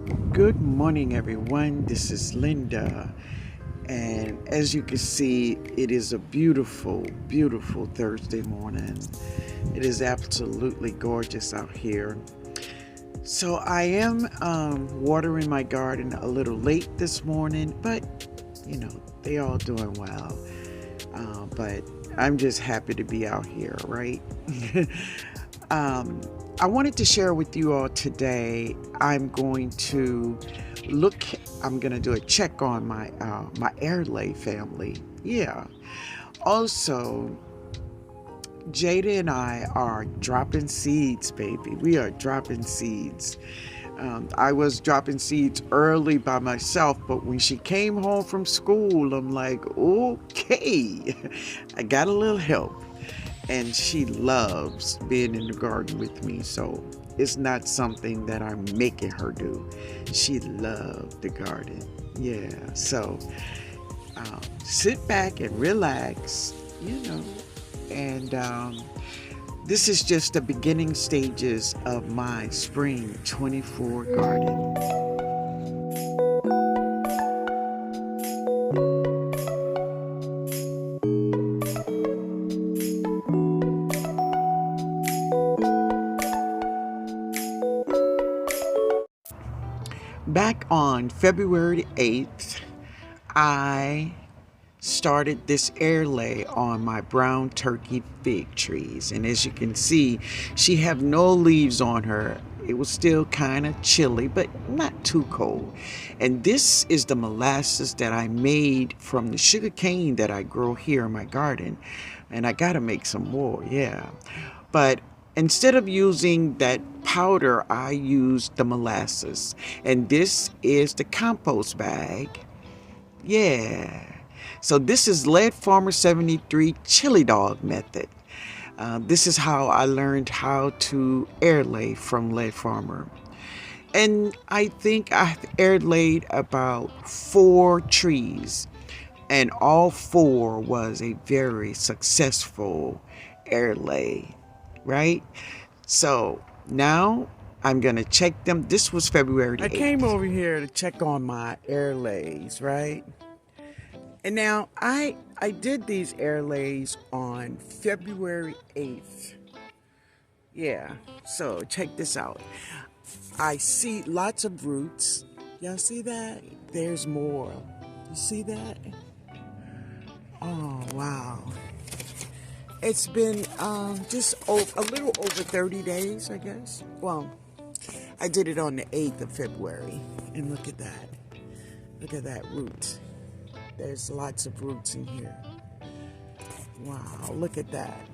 Good morning, everyone. This is Linda, and as you can see, it is a beautiful, beautiful Thursday morning. It is absolutely gorgeous out here. So I am watering my garden a little late this morning, but they all doing well. But I'm just happy to be out here, right? um, I wanted to share with you all today. I'm going to do a check on my Airlay family. Yeah. Also, Jaydah and I are dropping seeds, baby. We are dropping seeds. I was dropping seeds early by myself, but when she came home from school, I'm like, okay, I got a little help. And she loves being in the garden with me, so it's not something that I'm making her do. She loves the garden. Yeah, so sit back and relax, and this is just the beginning stages of my Spring 24 garden. Back on February 8th, I started this airlay on my brown turkey fig trees, and as you can see, she have no leaves on her. It was still kind of chilly, but not too cold. And this is the molasses that I made from the sugar cane that I grow here in my garden, and I gotta make some more. Yeah, but instead of using that powder, I used the molasses, and this is the compost bag. Yeah. So this is Lead Farmer 73 Chili Dog method. This is how I learned how to airlay from Lead Farmer. And I think I've airlaid about 4 trees, and all 4 was a very successful airlay, right? So now I'm gonna check them. This was February 8th. I came over here to check on my airlays, right? And now I did these airlays on February 8th. Yeah, so check this out. I see lots of roots. Y'all see that? There's more. You see that? Oh, wow. It's been just a little over 30 days, I guess. Well, I did it on the 8th of February. And look at that. Look at that root. There's lots of roots in here. Wow, look at that.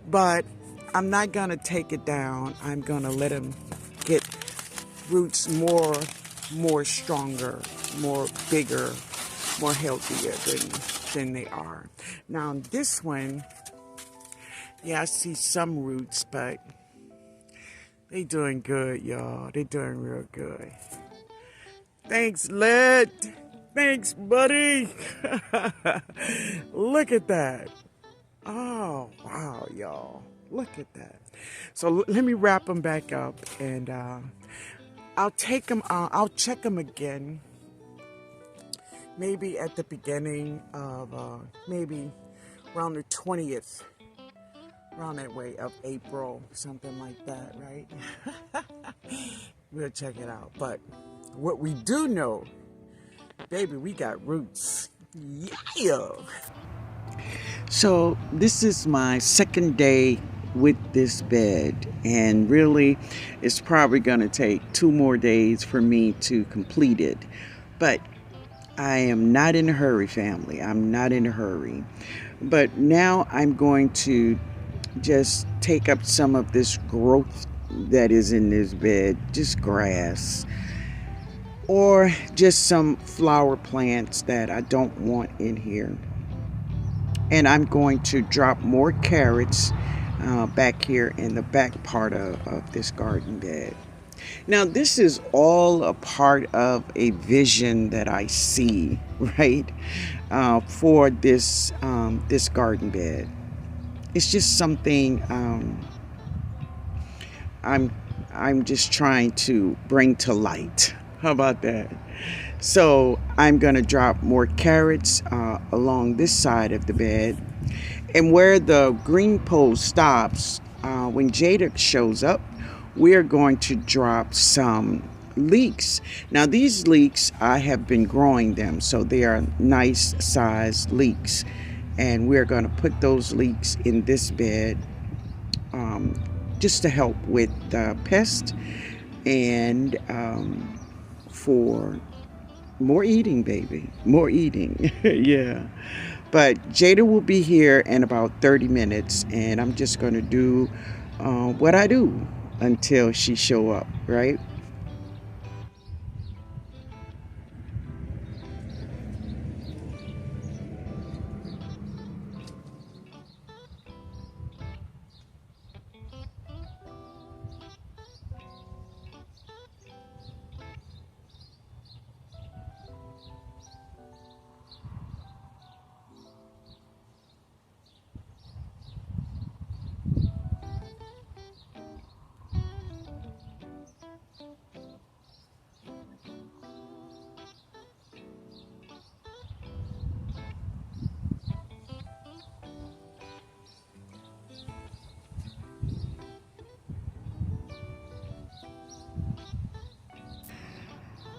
But I'm not gonna take it down. I'm gonna let them get roots more stronger, more bigger, more healthier than they are. Now this one, yeah, I see some roots, but they doing good, y'all. They doing real good. Thanks, Led. Thanks, buddy. Look at that. Oh, wow, y'all. Look at that. So let me wrap them back up, and I'll take them. I'll check them again. Maybe at the beginning of maybe around the 20th, around that way of April, something like that, right? We'll check it out. But what we do know, baby, we got roots. Yeah. So this is my second day with this bed, and really it's probably going to take 2 more days for me to complete it. But I am not in a hurry, family. I'm not in a hurry. But now I'm going to just take up some of this growth that is in this bed, just grass, or just some flower plants that I don't want in here. And I'm going to drop more carrots back here in the back part of this garden bed. Now this is all a part of a vision that I see, right, for this garden bed. It's just something I'm I'm just trying to bring to light. How about that? So I'm going to drop more carrots along this side of the bed. And where the green pole stops, when Jaydah shows up, we're going to drop some leeks. Now these leeks, I have been growing them, so they are nice sized leeks. And we're going to put those leeks in this bed just to help with pests and for more eating, baby. More eating. Yeah. But Jaydah will be here in about 30 minutes, and I'm just going to do what I do until she show up, right?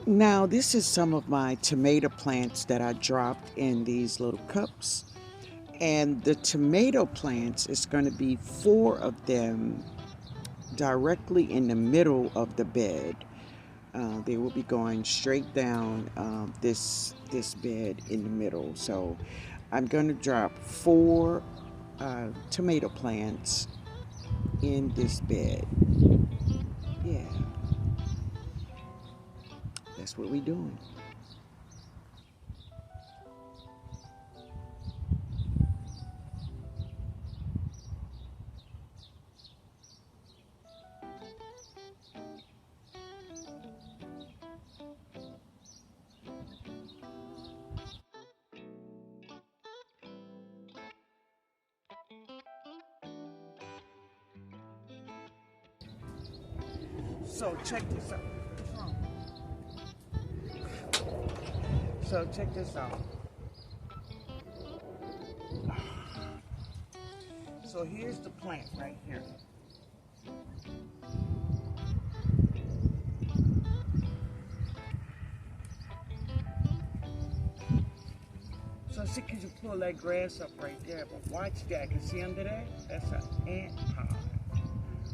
Now, this is some of my tomato plants that I dropped in these little cups. And the tomato plants is going to be 4 of them directly in the middle of the bed. They will be going straight down this bed in the middle. So I'm going to drop 4 tomato plants in this bed. Yeah, that's what we're doing. So check this out. So check this out. So here's the plant right here. So see, could you pull that grass up right there? But watch that. Can you see under there? That's an ant pile.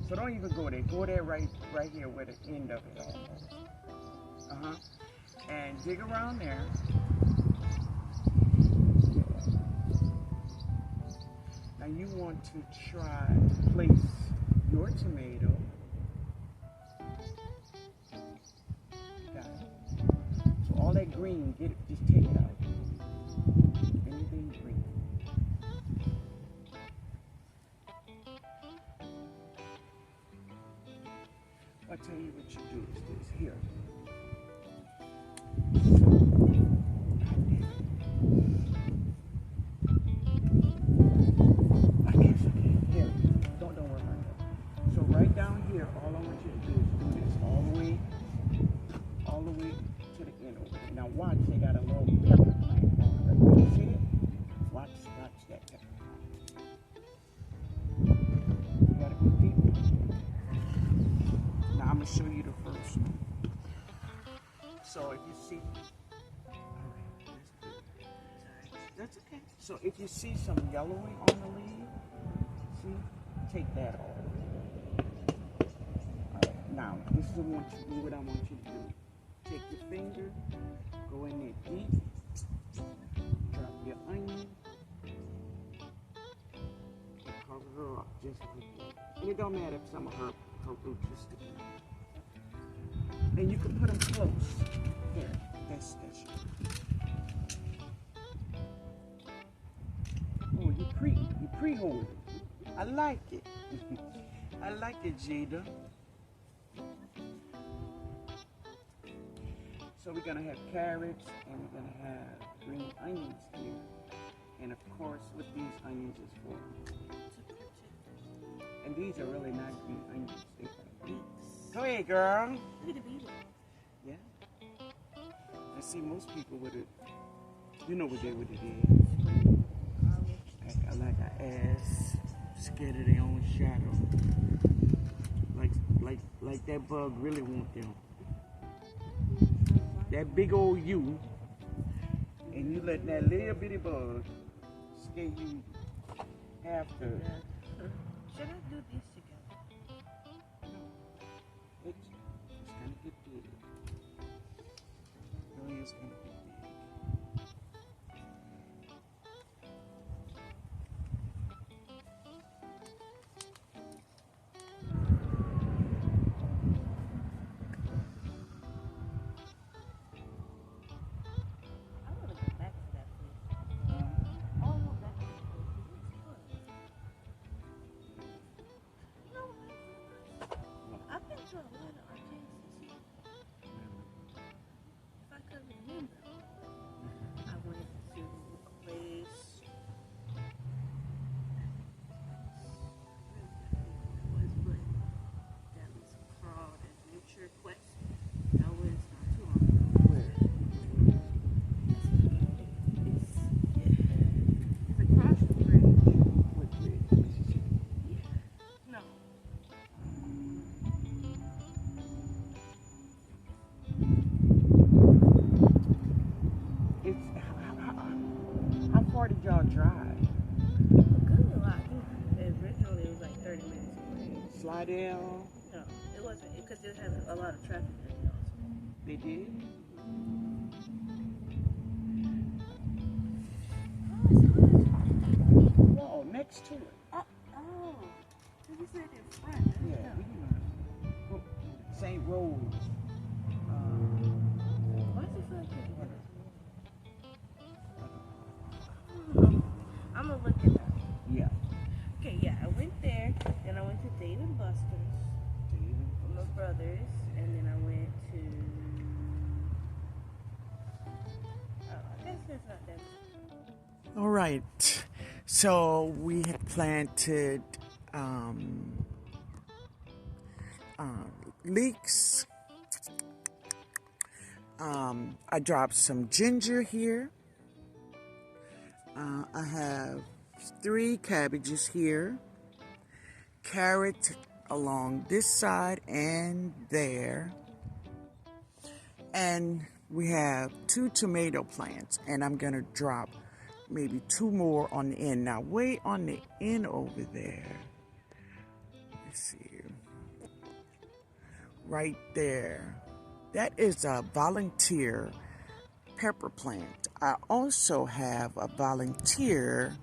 So don't even go there. Go there right here where the end of it almost. And dig around there. Now you want to try to place your tomato. Got it. So all that green, get it, just take it out. Anything green. I'll tell you what you do is this. Here. Here. Don't worry about that. So right down here, all I want you to do is do this all the way to the end over there. Now watch, they got a little pepper plant right there. You see it? Watch that pepper. You gotta go deeper. Now I'm gonna show you the first one. So if you see, that's okay. So if you see some yellowing on the leaf, see, take that off. All right, now this is what I want you to do. Take your finger, go in there deep, drop your onion, and cover her up just like that. And it don't matter if some of her roots are sticking out. And you can put them close. Here, that's oh, you pre-hold it. I like it. I like it, Jaydah. So we're gonna have carrots and we're gonna have green onions here. And of course, what these onions is for. And these are really not green onions, they are leeks. Go ahead, girl. Look at the beaver. Yeah. I see most people with it. You know what they would do. Act like an ass, scared of their own shadow. Like that bug really want them. That big old you, and you let that little bitty bug scare you after. Should I do this together? It's gonna get big. Really is gonna get big. I want to go back to that place. I want to go back to that place. You know what? I've been to a lot of arcades this year. If I could remember, I went to a place. That was called Adventure Quest. That was not too long ago. Where? It's across the bridge. What bridge? Mississippi. Yeah. No. It's how far did y'all drive? Good a lot. Originally it was like 30 minutes away. Slidell. No, it wasn't because it had a lot of traffic that day also. They did. Whoa, next to it. Oh, you said in front. Yeah, we can. St. Rose. Why does it feel like I'm gonna look it up. Yeah. Okay, yeah, I went there, then I went to Dave and Buster's with my brothers, and then I went to. I guess it's not that. All right. So we had planted leeks. I dropped some ginger here. I have 3 cabbages here, carrot along this side and there, and we have 2 tomato plants, and I'm gonna drop maybe 2 more on the end. Now way on the end over there, let's see, right there, that is a volunteer pepper plant. I also have a volunteer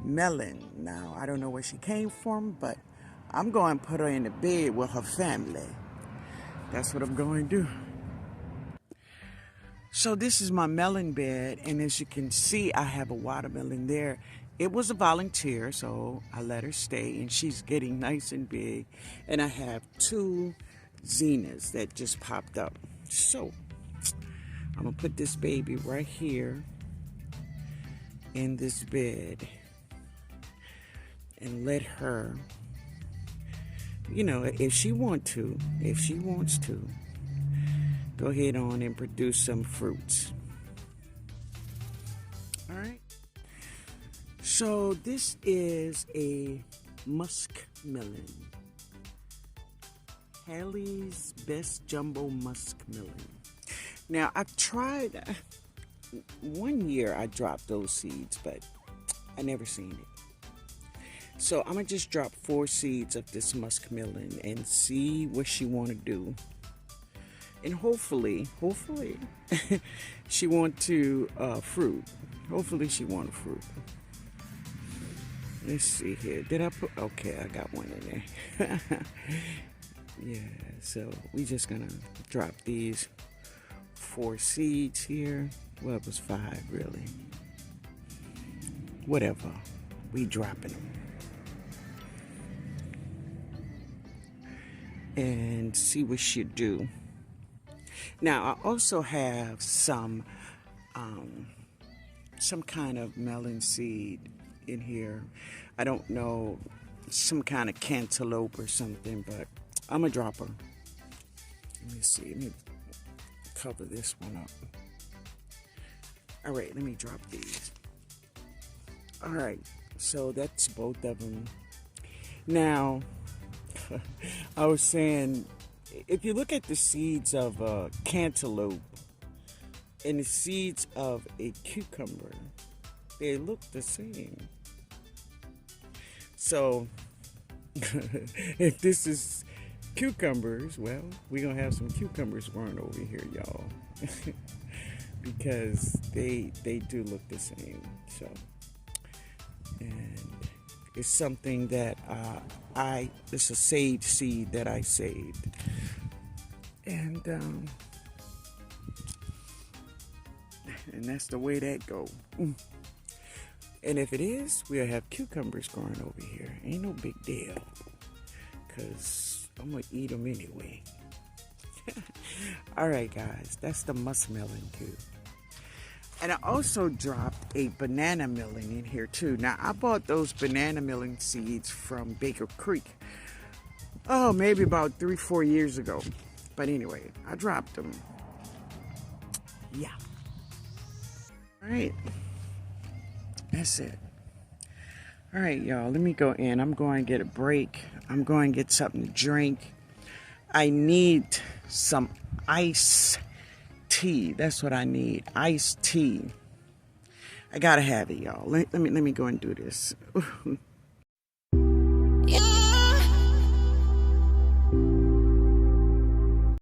melon. Now, I don't know where she came from, but I'm going to put her in the bed with her family. That's what I'm going to do. So this is my melon bed, and as you can see, I have a watermelon there. It was a volunteer, so I let her stay, and she's getting nice and big. And I have 2 zinnias that just popped up. So I'm gonna put this baby right here in this bed and let her, you know, if she wants to, go ahead on and produce some fruits. All right. So this is a muskmelon. Haley's Best Jumbo Muskmelon. Now, I've tried, one year I dropped those seeds, but I never seen it. So I'm going to just drop 4 seeds of this muskmelon and see what she want to do. And hopefully, she want to fruit. Hopefully she want a fruit. Let's see here. Did I put, okay, I got one in there. Yeah, so we just going to drop these 4 seeds here. Well, it was 5 really. Whatever, we dropping them. And see what she do. Now I also have some kind of melon seed in here. I don't know, some kind of cantaloupe or something, but I'm gonna drop her. Let me see. Let me cover this one up. All right, let me drop these. All right, so that's both of them. Now, I was saying, if you look at the seeds of a cantaloupe and the seeds of a cucumber, they look the same. So, if this is cucumbers, well, we're going to have some cucumbers growing over here, y'all. Because they do look the same. So, and it's something that it's a saved seed that I saved. And that's the way that go. And if it is, we'll have cucumbers growing over here. Ain't no big deal, because I'm going to eat them anyway. All right, guys, that's the muskmelon too. And I also dropped a banana melon in here too. Now, I bought those banana melon seeds from Baker Creek. Oh, maybe about 3-4 years ago. But anyway, I dropped them. Yeah. All right. That's it. All right, y'all, let me go in. I'm going to get a break. I'm going to get something to drink. I need some iced tea. That's what I need. Iced tea. I gotta have it, y'all. Let me go and do this.